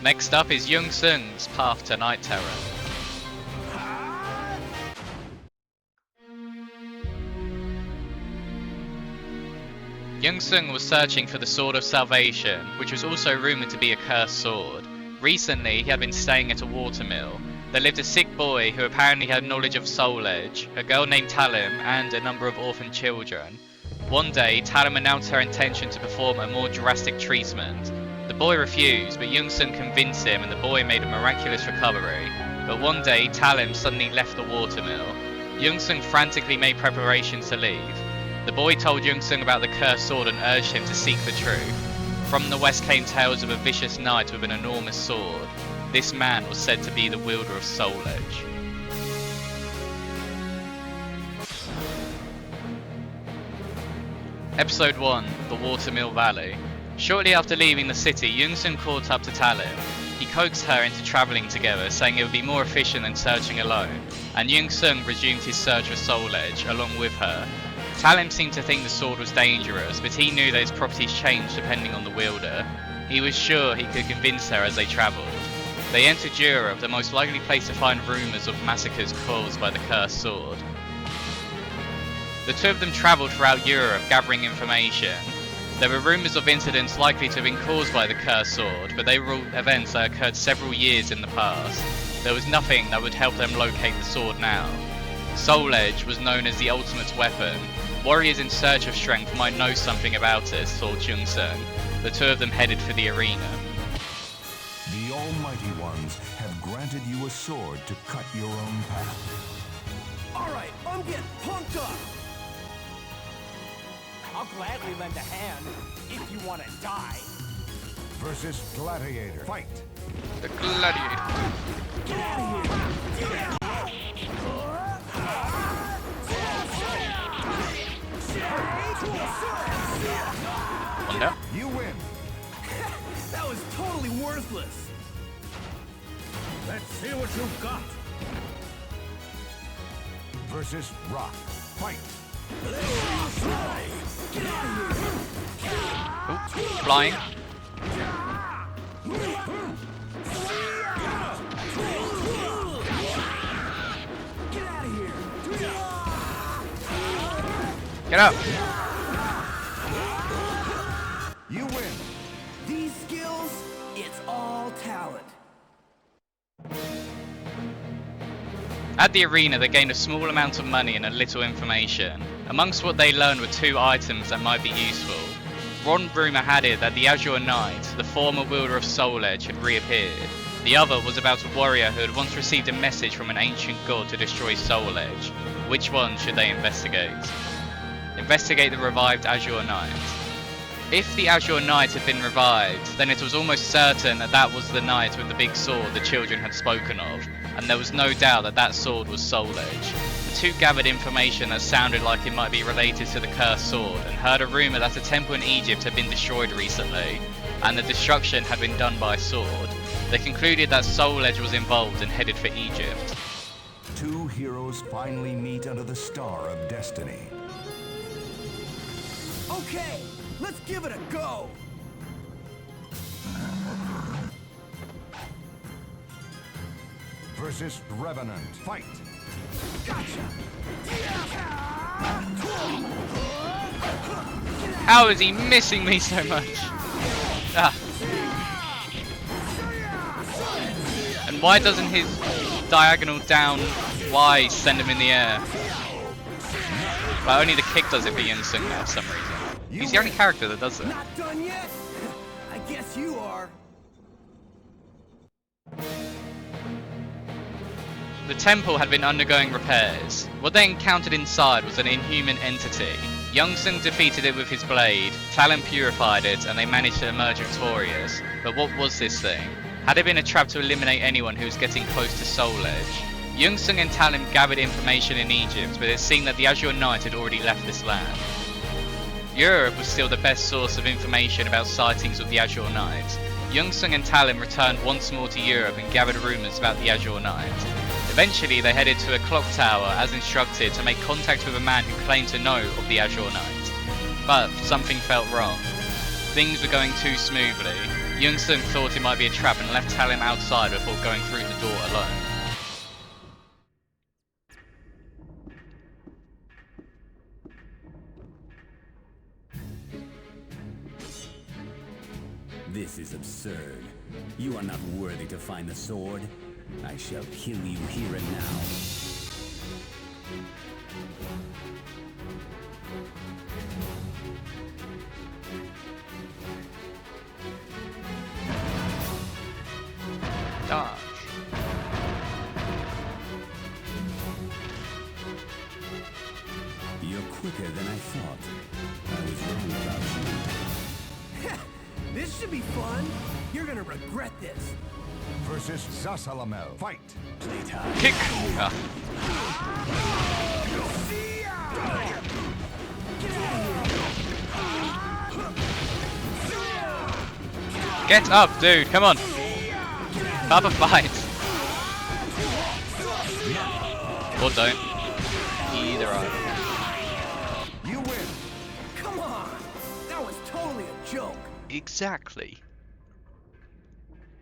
Next up is Yun-Seong's Path to Night Terror. Yun-Seong was searching for the Sword of Salvation, which was also rumoured to be a cursed sword. Recently, he had been staying at a watermill. There lived a sick boy who apparently had knowledge of Soul Edge, a girl named Talim, and a number of orphan children. One day, Talim announced her intention to perform a more drastic treatment. The boy refused, but Yun-Seong convinced him and the boy made a miraculous recovery. But one day, Talim suddenly left the watermill. Yun-Seong frantically made preparations to leave. The boy told Yun-Seong about the cursed sword and urged him to seek the truth. From the west came tales of a vicious knight with an enormous sword. This man was said to be the wielder of Soul Edge. Episode 1, The Watermill Valley. Shortly after leaving the city, Yun-Seong caught up to Talim. He coaxed her into travelling together, saying it would be more efficient than searching alone, and Yun-Seong resumed his search for Soul Edge along with her. Talim seemed to think the sword was dangerous, but he knew that its properties changed depending on the wielder. He was sure he could convince her as they travelled. They entered Europe, the most likely place to find rumours of massacres caused by the cursed sword. The two of them travelled throughout Europe gathering information. There were rumours of incidents likely to have been caused by the cursed sword, but they were all events that occurred several years in the past. There was nothing that would help them locate the sword now. Soul Edge was known as the ultimate weapon. Warriors in search of strength might know something about it, thought Yun-Seong. The two of them headed for the arena. The Almighty Ones have granted you a sword to cut your own path. Alright, I'm getting pumped up! I'll gladly lend a hand, if you want to die. Versus Gladiator. Fight! The Gladiator. Get out of here! Wonder? You win! That was totally worthless! Let's see what you've got! Versus Rock. Fight! Ooh, flying. Get out of here! Get up! You win! These skills, it's all talent. At the arena, they gained a small amount of money and a little information. Amongst what they learned were two items that might be useful. One rumour had it that the Azure Knight, the former wielder of Soul Edge, had reappeared. The other was about a warrior who had once received a message from an ancient god to destroy Soul Edge. Which one should they investigate? Investigate the revived Azure Knight. If the Azure Knight had been revived, then it was almost certain that that was the knight with the big sword the children had spoken of, and there was no doubt that that sword was Soul Edge. The two gathered information that sounded like it might be related to the cursed sword, and heard a rumour that a temple in Egypt had been destroyed recently, and the destruction had been done by a sword. They concluded that Soul Edge was involved and headed for Egypt. Two heroes finally meet under the Star of Destiny. Okay, let's give it a go! Versus Revenant. Fight! Gotcha! How is he missing me so much? Ah. And why doesn't his diagonal down Y send him in the air? But only the kick does it for Yun-Seong now for some reason. He's the only character that does it. Not done yet? I guess you are. The temple had been undergoing repairs. What they encountered inside was an inhuman entity. Yun-Seong defeated it with his blade, Talon purified it, and they managed to emerge victorious. But what was this thing? Had it been a trap to eliminate anyone who was getting close to Soul Edge? Yun-Seong and Talon gathered information in Egypt, but it seemed that the Azure Knight had already left this land. Europe was still the best source of information about sightings of the Azure Knight. Yun-Seong and Talon returned once more to Europe and gathered rumours about the Azure Knight. Eventually they headed to a clock tower as instructed to make contact with a man who claimed to know of the Azure Knight. But something felt wrong. Things were going too smoothly. Yun-Seong thought it might be a trap and left Talim outside before going through the door alone. This is absurd. You are not worthy to find the sword. I shall kill you here and now. Dodge. You're quicker than I thought. I was wrong about you. This should be fun. You're gonna regret this. Versus Zasalamel. Fight! Playtime. Kick! Ah. Get up, dude, come on! Have a fight! Or don't. Either either. You win! Come on! That was totally a joke. Exactly.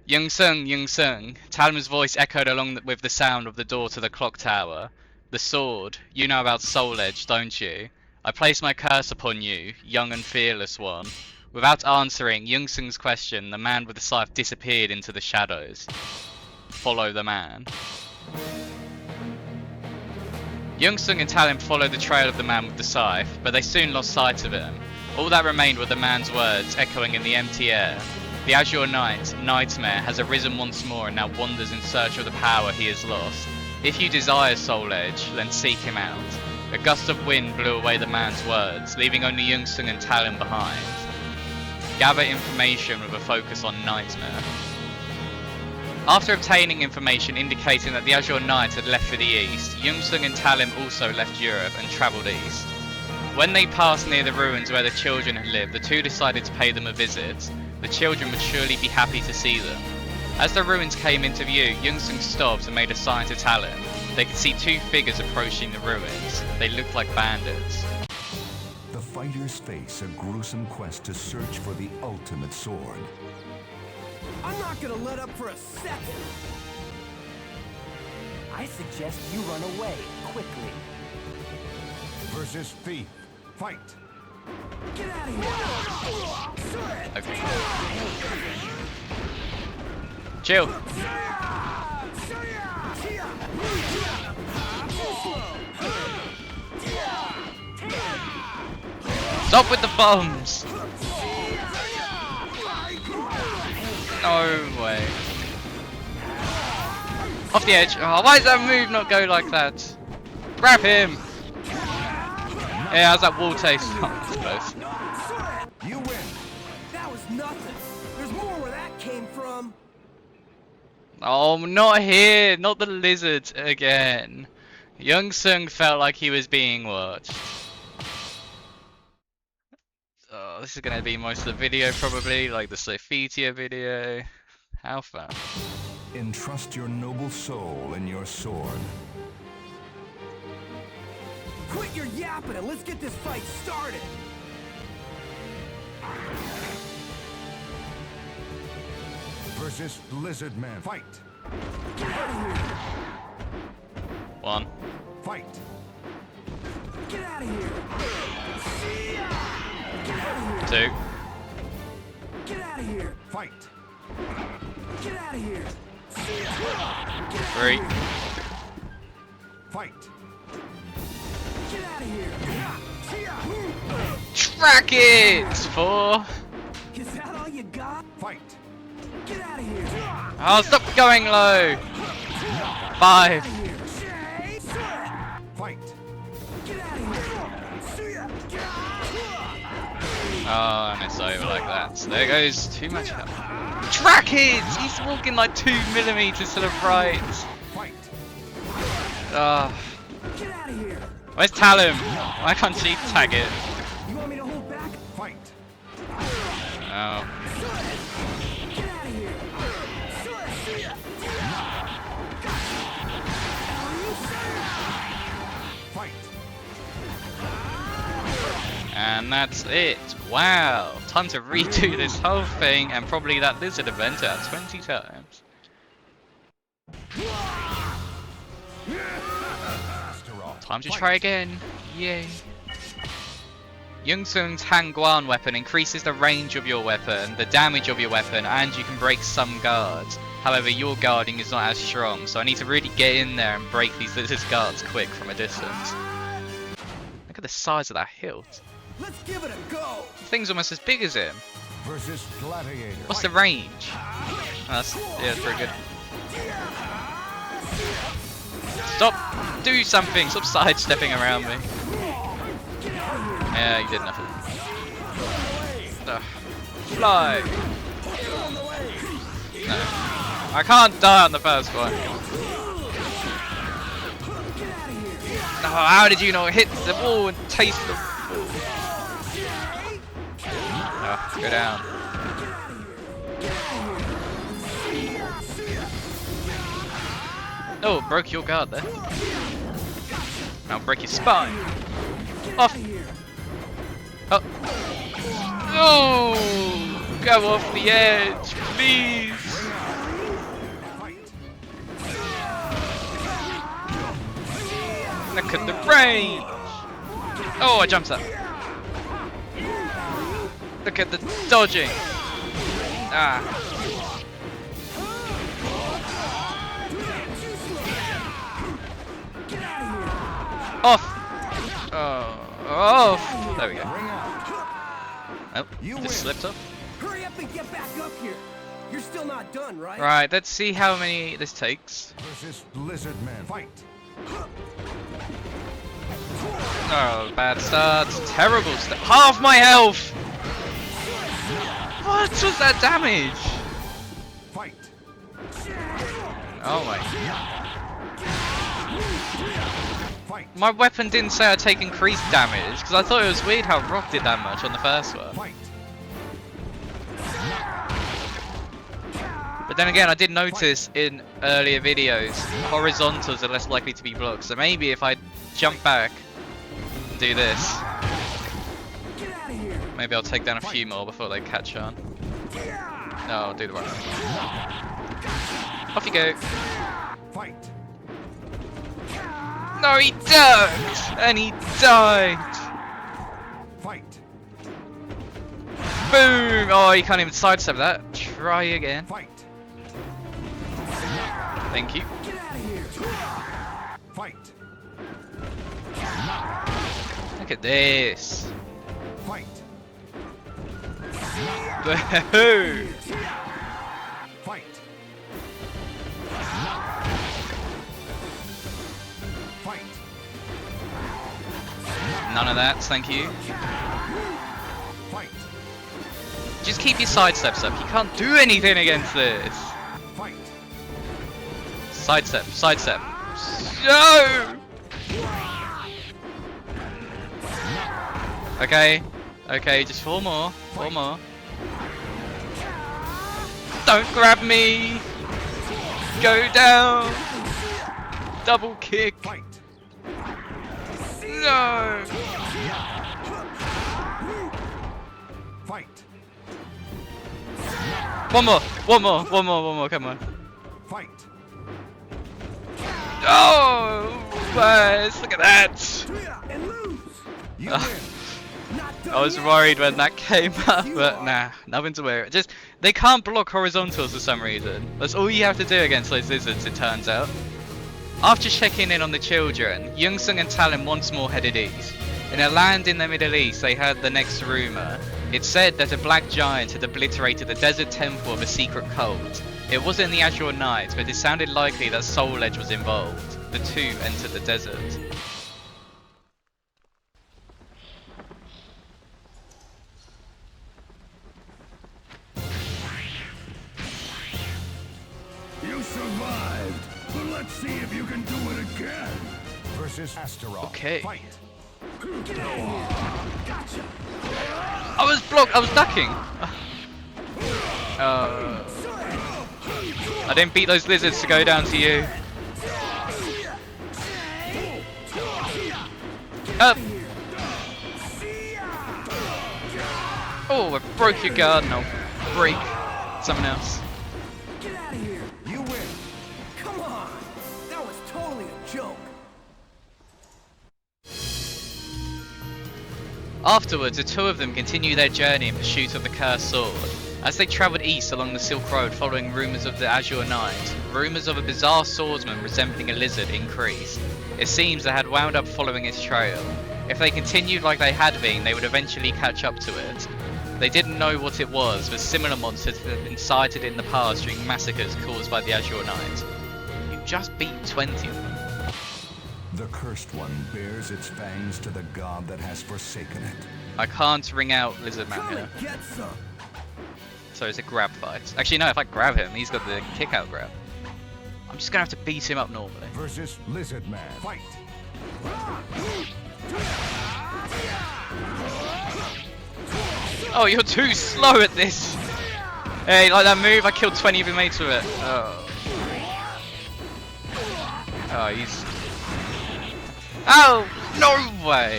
Yun-Seong, Yun-Seong. Talim's voice echoed along with the sound of the door to the clock tower. The sword. You know about Soul Edge, don't you? I place my curse upon you, young and fearless one. Without answering Yun-Seong's question, the man with the scythe disappeared into the shadows. Follow the man. Yun-Seong and Talim followed the trail of the man with the scythe, but they soon lost sight of him. All that remained were the man's words echoing in the empty air. The Azure Knight, Nightmare, has arisen once more and now wanders in search of the power he has lost. If you desire Soul Edge, then seek him out. A gust of wind blew away the man's words, leaving only Yun-Seong and Talim behind. Gather information with a focus on Nightmare. After obtaining information indicating that the Azure Knight had left for the east, Yun-Seong and Talim also left Europe and travelled east. When they passed near the ruins where the children had lived, the two decided to pay them a visit. The children would surely be happy to see them. As the ruins came into view, Yun-Seong stopped and made a sign to Talim. They could see two figures approaching the ruins. They looked like bandits. The fighters face a gruesome quest to search for the ultimate sword. I'm not gonna let up for a second. I suggest you run away quickly. Versus Thief. Fight! Get out of here! Okay. Chill. Stop with the bombs! No way. Off the edge. Oh, why does that move not go like that? Grab him! Yeah, how's that wall taste? Oh, it's close. You win! That was nothing. There's more where that came from. Oh, not here! Not the lizard again. Yun-Seong felt like he was being watched. Oh, this is gonna be most of the video probably, like the Sophitia video. How fun. Entrust your noble soul in your sword. Quit your yapping and let's get this fight started. Versus Lizardman. Fight! Get out of here! One. Fight! Get out of here! Get out of here! Two. Get out of here! Fight! Get out of here! Three. Fight! Get out of here! Track it! Four. Is that all you got? Fight! Get out of here! Oh, stop going low! Five. Fight! Get out of here! Oh, and it's over like that. So there goes too much help. Track it! He's walking like 2 millimeters to the right. Fight! Get out of here! Where's Talim? Why can't she tag it? You want me to hold back? Fight! Oh. Get out of here! Fight! And that's it. Wow, time to redo this whole thing and probably that lizard event out 20 times. Time to try again. Yay. Yun-Seong's Hwang weapon increases the range of your weapon, the damage of your weapon, and you can break some guards. However, your guarding is not as strong, so I need to really get in there and break these lizard guards quick from a distance. Look at the size of that hilt. Let's give it a go. The thing's almost as big as him. Versus Gladiator. What's the range? Oh, that's pretty good. Stop! Do something! Stop sidestepping around me. Yeah, you did nothing. Fly! No. I can't die on the first one. Oh, how did you not hit the wall and taste the wall? Oh, go down. Oh, broke your guard there. I'll break your spine. Off! Oh! No! Go off the edge, please! Look at the range! Oh, I jumped up. Look at the dodging! Ah. Off! Oh, off! There we go. Oh, just slipped off. Hurry up and get back up here. You're still not done, right? Right, let's see how many this takes. Versus Lizardman. Fight. Oh, bad start. Terrible start. Half my health! What was that damage? Fight. Oh my. Fight. My weapon didn't say I'd take increased damage, because I thought it was weird how Rock did that much on the first one. Fight. But then again, I did notice in earlier videos, horizontals are less likely to be blocked, so maybe if I jump back and do this, maybe I'll take down a few more before they catch on. No, I'll do the right one. Off you go. Fight. No, he ducked! And he died! Fight. Boom! Oh, you can't even sidestep that. Try again. Fight. Thank you. Fight. Look at this. Fight. Boo! Fight. Fight. None of that, thank you. Fight. Just keep your sidesteps up. You can't do anything against this. Fight. Sidestep, sidestep. No! Okay, okay, just four more. Four more. Don't grab me! Go down! Double kick! Fight. No! Fight. One more! One more! One more! One more! Come on! Fight. Oh! Nice! Look at that! And lose. You Ah. win. Not done I was yet. worried when that came up, but nah, nothing to worry. Just they can't block horizontals for some reason. That's all you have to do against those lizards, it turns out. After checking in on the children, Yun-Seong and Talon once more headed east. In a land in the Middle East, they heard the next rumor. It said that a black giant had obliterated the desert temple of a secret cult. It wasn't the Azure Knight, but it sounded likely that Soul Edge was involved. The two entered the desert. You survived, but let's see if you can do it again. Versus Astaroth. Okay. Fight. Gotcha. I was blocked. I was ducking. I didn't beat those lizards to go down to you. Up. Oh, I broke your guard, and I'll break someone else. Get out of here! You win. Come on! That was totally a joke! Afterwards, the two of them continue their journey in pursuit of the cursed sword. As they travelled east along the Silk Road following rumours of the Azure Knight, rumours of a bizarre swordsman resembling a lizard increased. It seems they had wound up following its trail. If they continued like they had been, they would eventually catch up to it. They didn't know what it was, but similar monsters had been sighted in the past during massacres caused by the Azure Knight. You just beat 20 of them. The cursed one bears its fangs to the god that has forsaken it. I can't ring out Lizardman Come here, and get some! so it's a grab fight. Actually no, if I grab him, he's got the kick out grab. I'm just gonna have to beat him up normally. Versus Lizardman. Fight! Oh, you're too slow at this! Hey, like that move? I killed 20 of your mates with it. Oh. Oh, he's... Oh! No way!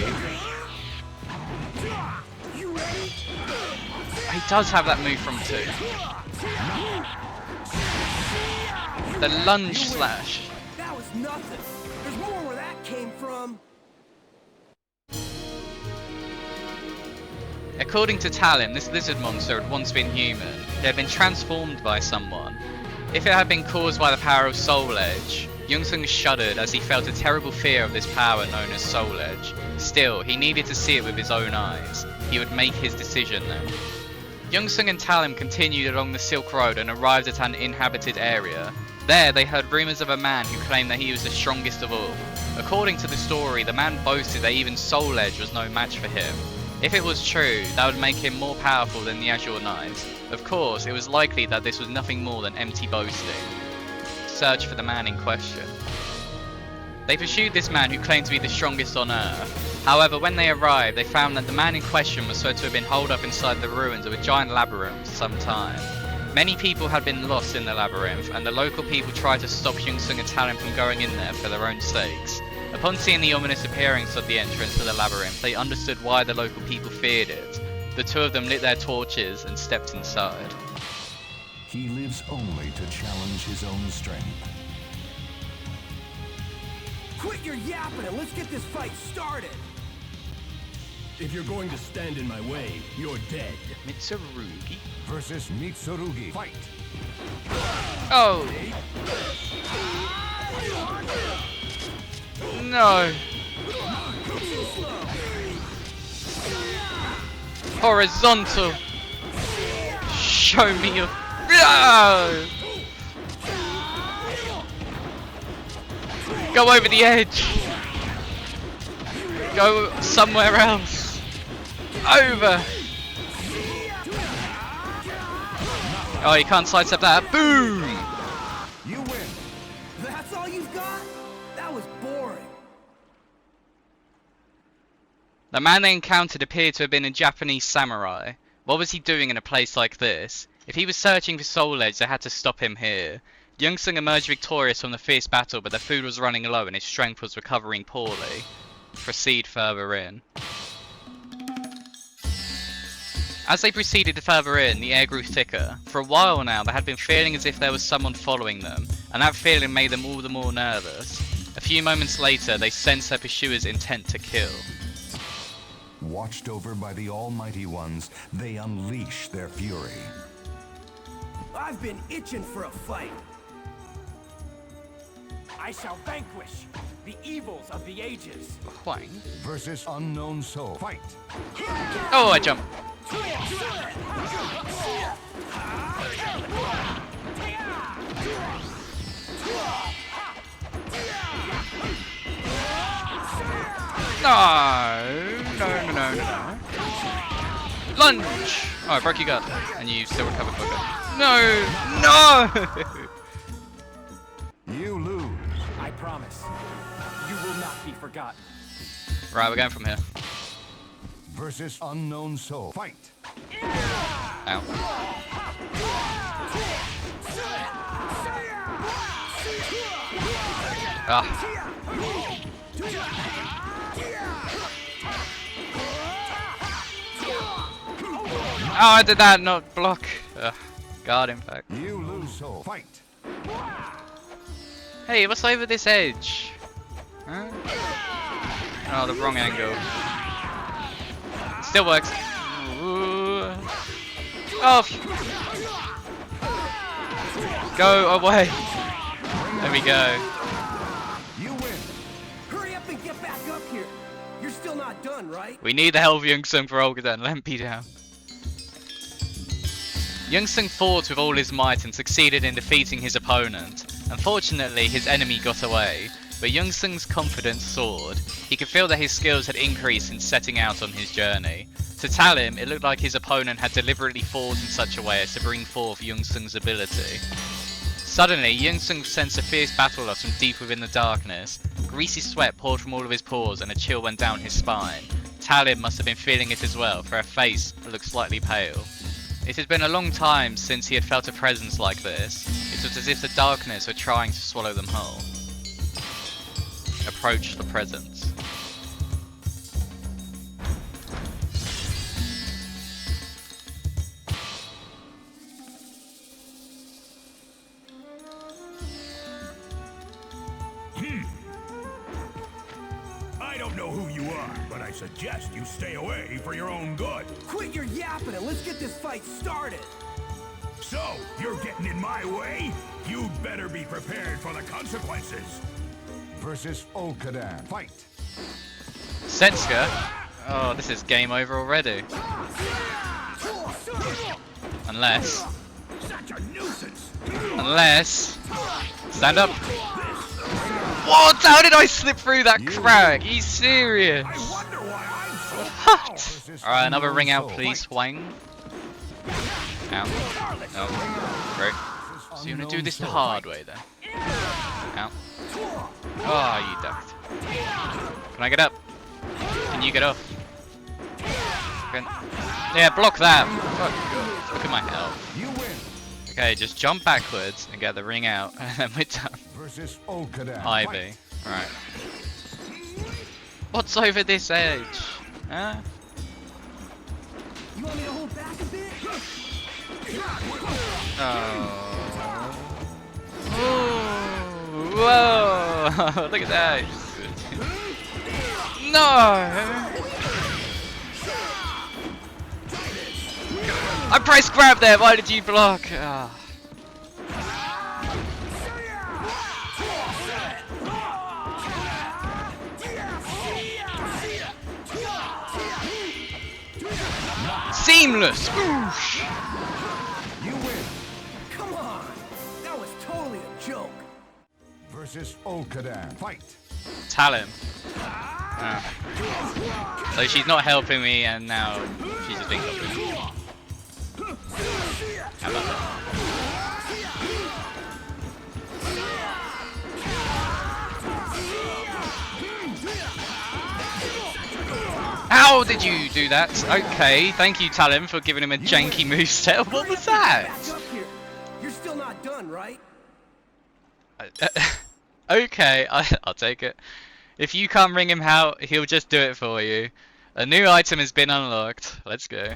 He does have that move from 2. The lunge slash. That was nothing! There's more where that came from! According to Talim, this lizard monster had once been human. It had been transformed by someone. If it had been caused by the power of Soul Edge, Yun-Seong shuddered as he felt a terrible fear of this power known as Soul Edge. Still, he needed to see it with his own eyes. He would make his decision then. Yun-Seong and Talim continued along the Silk Road and arrived at an inhabited area. There, they heard rumours of a man who claimed that he was the strongest of all. According to the story, the man boasted that even Soul Edge was no match for him. If it was true, that would make him more powerful than the Azure Knight. Of course, it was likely that this was nothing more than empty boasting. Search for the man in question. They pursued this man who claimed to be the strongest on Earth. However, when they arrived, they found that the man in question was said to have been holed up inside the ruins of a giant labyrinth for some time. Many people had been lost in the labyrinth, and the local people tried to stop Yun-Seong and Talim from going in there for their own sakes. Upon seeing the ominous appearance of the entrance to the labyrinth, they understood why the local people feared it. The two of them lit their torches and stepped inside. He lives only to challenge his own strength. Quit your yapping and let's get this fight started! If you're going to stand in my way, you're dead. Mitsurugi? Versus Mitsurugi. Fight! Oh! No! Horizontal! Show me your... No! Go over the edge! Go somewhere else! Over! Oh, you can't sidestep that. Boom! You win! That's all you've got? That was boring. The man they encountered appeared to have been a Japanese samurai. What was he doing in a place like this? If he was searching for Soul Edge, they had to stop him here. Yun-Seong emerged victorious from the fierce battle, but their food was running low and his strength was recovering poorly. Proceed further in. As they proceeded further in, the air grew thicker. For a while now, they had been feeling as if there was someone following them, and that feeling made them all the more nervous. A few moments later, they sensed their pursuers' intent to kill. Watched over by the Almighty Ones, they unleash their fury. I've been itching for a fight. I shall vanquish the evils of the ages. Hwang? Versus Unknown Soul. Fight! Oh, I jumped. No. Lunge! Oh, I broke your guard. And you still recovered quicker. No! You lose. I promise, you will not be forgotten. Right, we're going from here. Versus Unknown Soul. Fight! Ow. Ah. I did that, not block. Ugh. Guard impact. You lose soul. Fight. Hey, what's over this edge? Huh? Oh, the wrong angle. Still works. Ooh. Oh! Go away. There we go. You win. Hurry up and get back up here. You're still not done, right? We need the help of Yun-Seong for Olcadan. Let me down. Yun-Seong fought with all his might and succeeded in defeating his opponent. Unfortunately, his enemy got away, but Yun-Seong's confidence soared. He could feel that his skills had increased since setting out on his journey. To Talim, it looked like his opponent had deliberately fought in such a way as to bring forth Yun-Seong's ability. Suddenly, Yun-Seong sensed a fierce battle loss from deep within the darkness. Greasy sweat poured from all of his pores and a chill went down his spine. Talim must have been feeling it as well, for her face looked slightly pale. It had been a long time since he had felt a presence like this. It was as if the darkness were trying to swallow them whole. Approach the presence. I don't know who you are, but I suggest you stay away for your own good. Quit your yapping and let's get this fight started. So, you're getting in my way? You'd better be prepared for the consequences. Versus Olcadan. Fight. Setsuka? Oh, this is game over already. Unless... Such a nuisance. Unless... Stand up! What? How did I slip through that crack? Are you serious? I wonder why I'm so What? Alright, another ring out please, Hwang. Ow. No. Great. So you're gonna do this the hard way then? Ow. Oh, you ducked. Can I get up? Can you get off? Yeah, block that. Fuck. Look at my health. You win. Okay, just jump backwards and get the ring out, and then we're done. Versus Olcadan. Ivy. Right. What's over this edge? Huh? You want me to hold back a bit? Oh. Ooh. Whoa! Look at that. No! I pressed grab there. Why did you block? Ah. Seamless! Whoosh! You win. Come on. That was totally a joke. Versus Olcadan. Fight. Talim. So she's not helping me and now she's just being helpful. How about that? How did you do that? Okay, thank you Talim for giving him a janky moveset. What was that? Back up here. You're still not done, right? Okay, I'll take it. If you can't ring him out, he'll just do it for you. A new item has been unlocked. Let's go.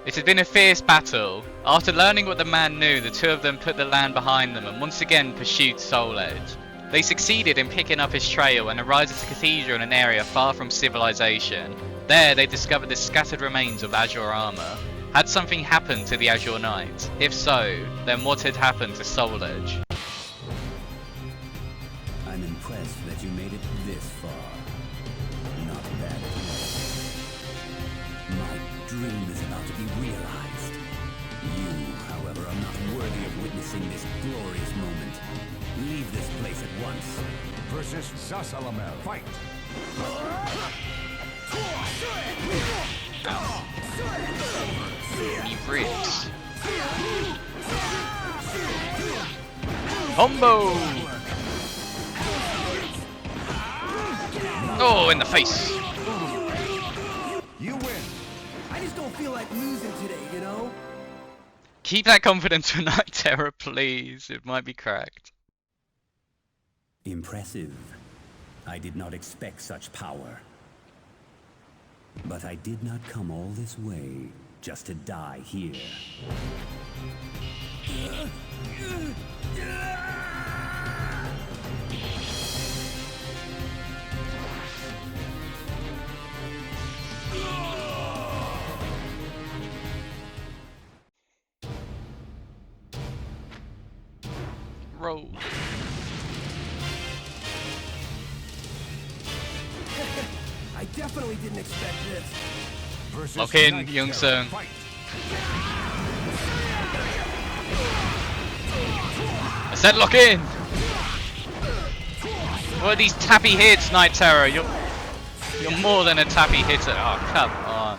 It had been a fierce battle. After learning what the man knew, the two of them put the land behind them and once again pursued Soul Edge. They succeeded in picking up his trail and arrived at a cathedral in an area far from civilization. There they discovered the scattered remains of Azure armor. Had something happened to the Azure Knight? If so, then what had happened to Soul Edge? I'm impressed that you made it this far. Not bad at all. My dream is about to be realized. You, however, are not worthy of witnessing this glorious moment. Leave this place at once. Versus Zasalamel. Fight. He bricks. Combo! Oh, in the face. You win. I just don't feel like losing today, you know? Keep that confidence for Night Terror, please. It might be cracked. Impressive. I did not expect such power. But I did not come all this way just to die here. Roll. I definitely didn't expect this. Versus Lock in, Night Yun-Seong. Terror. Fight. I said lock in! What are these tappy hits, Night Terror? You're more than a tappy hitter. Oh, come on.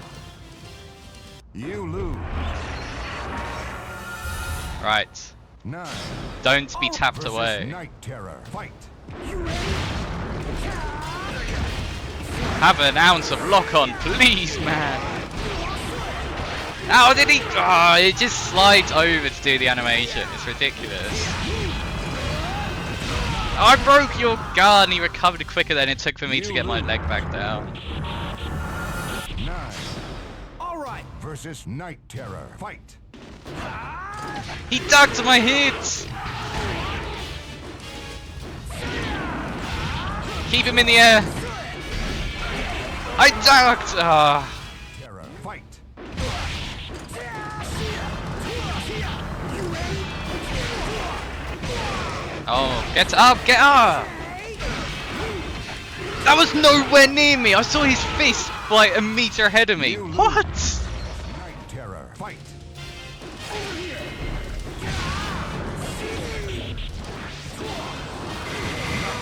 You lose. Right. 9. Don't be tapped Versus away. Night Terror. Fight. Have an ounce of lock on, please, man. How did he? Oh, it just slides over to do the animation. It's ridiculous. I broke your guard and he recovered quicker than it took for me to get my leg back down. 9. All right. Versus Night Terror. Fight. He ducked my hits! Keep him in the air! I ducked! Ah. Terror. Fight. Oh, get up! Get up! That was nowhere near me! I saw his fist like a meter ahead of me. What? Night Terror. Fight.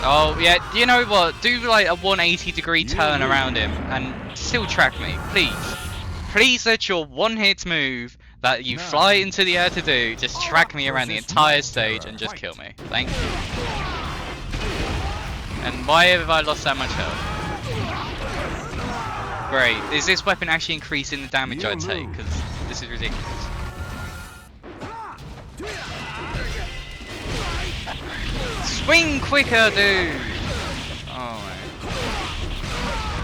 Oh yeah, you know what? Do like a 180-degree turn around him and still track me, please. Please let your one-hit move that you fly into the air to do just track me around the entire stage and just kill me. Thank you. And why have I lost that much health? Great. Is this weapon actually increasing the damage I take? Because this is ridiculous. Swing quicker, dude! Oh my.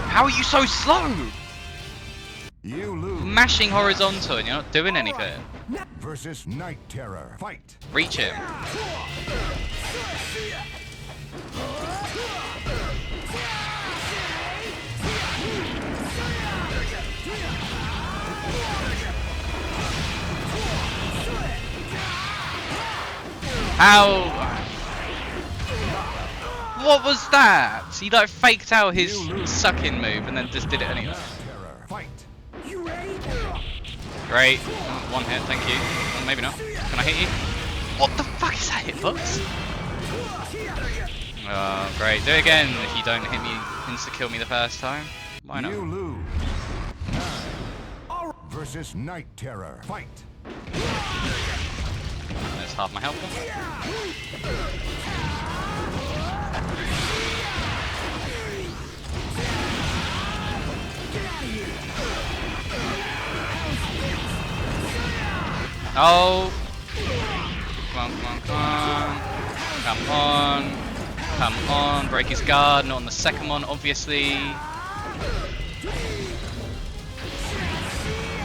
How are you so slow? You lose. Mashing horizontal and you're not doing anything. Versus Night Terror. Fight. Reach him. How? What was that? He like faked out his sucking move and then just did it anyway. Terror. Fight. Great. One hit, thank you. Well, maybe not. Can I hit you? What the fuck is that hitbox? Oh, great. Do it again if you don't hit me, insta-kill me the first time. Why not? You lose. 9. Versus Night Terror. Fight. That's half my health. Oh! Come on, come on, come on. Come on, break his guard, not on the second one, obviously.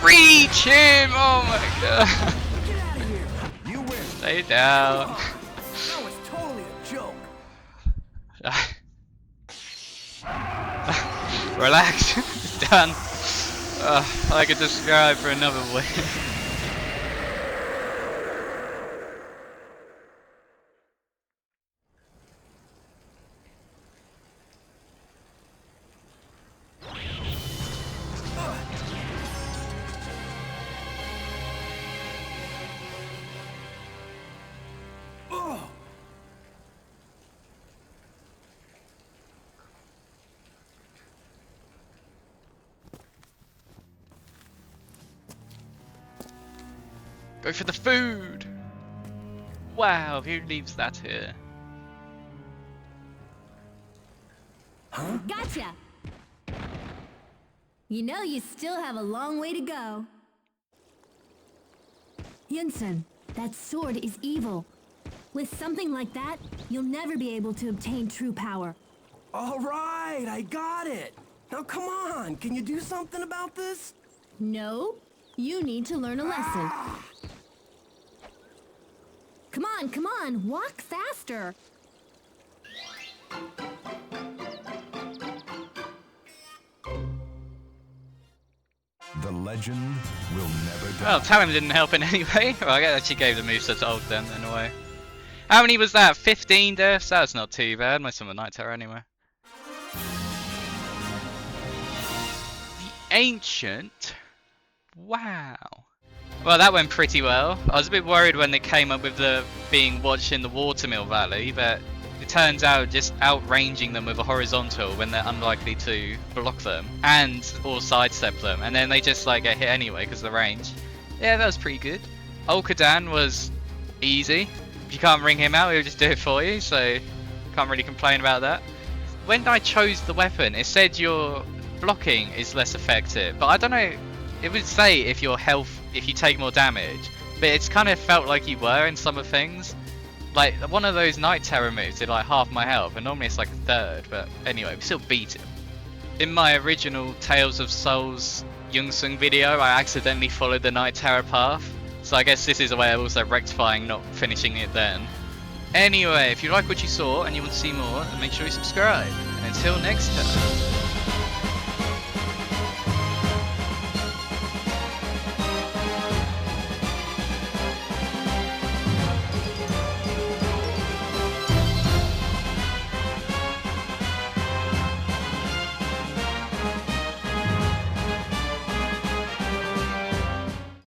Reach him! Oh my god. You win. Stay down. That was totally a joke. Relax. It's done. I could describe for another way. Go for the food! Wow, who leaves that here? Gotcha! You know you still have a long way to go. Yun-Seong, that sword is evil. With something like that, you'll never be able to obtain true power. All right, I got it. Now come on, can you do something about this? No, you need to learn a lesson. Come on, walk faster. The legend will never die. Well, telling him didn't help in any way. Well, I guess she gave the moveset to Olcadan in a way. How many was that? 15 deaths? That's not too bad. Most of them were Night Terror anyway. The Ancient. Wow. Well, that went pretty well. I was a bit worried when they came up with the being watched in the Watermill Valley, but it turns out just outranging them with a horizontal when they're unlikely to block them and or sidestep them, and then they just like get hit anyway because of the range. Yeah, that was pretty good. Olcadan was easy. If you can't ring him out, he'll just do it for you, so can't really complain about that. When I chose the weapon, it said your blocking is less effective, but I don't know. It would say if your health, if you take more damage, but it's kind of felt like you were in some of things. Like one of those Night Terror moves did like half my health, and normally it's like a third, but anyway, we still beat him. In my original Tales of Souls Yun-Seong video, I accidentally followed the Night Terror path, so I guess this is a way of also rectifying not finishing it then. Anyway, if you like what you saw and you want to see more, then make sure you subscribe, and until next time.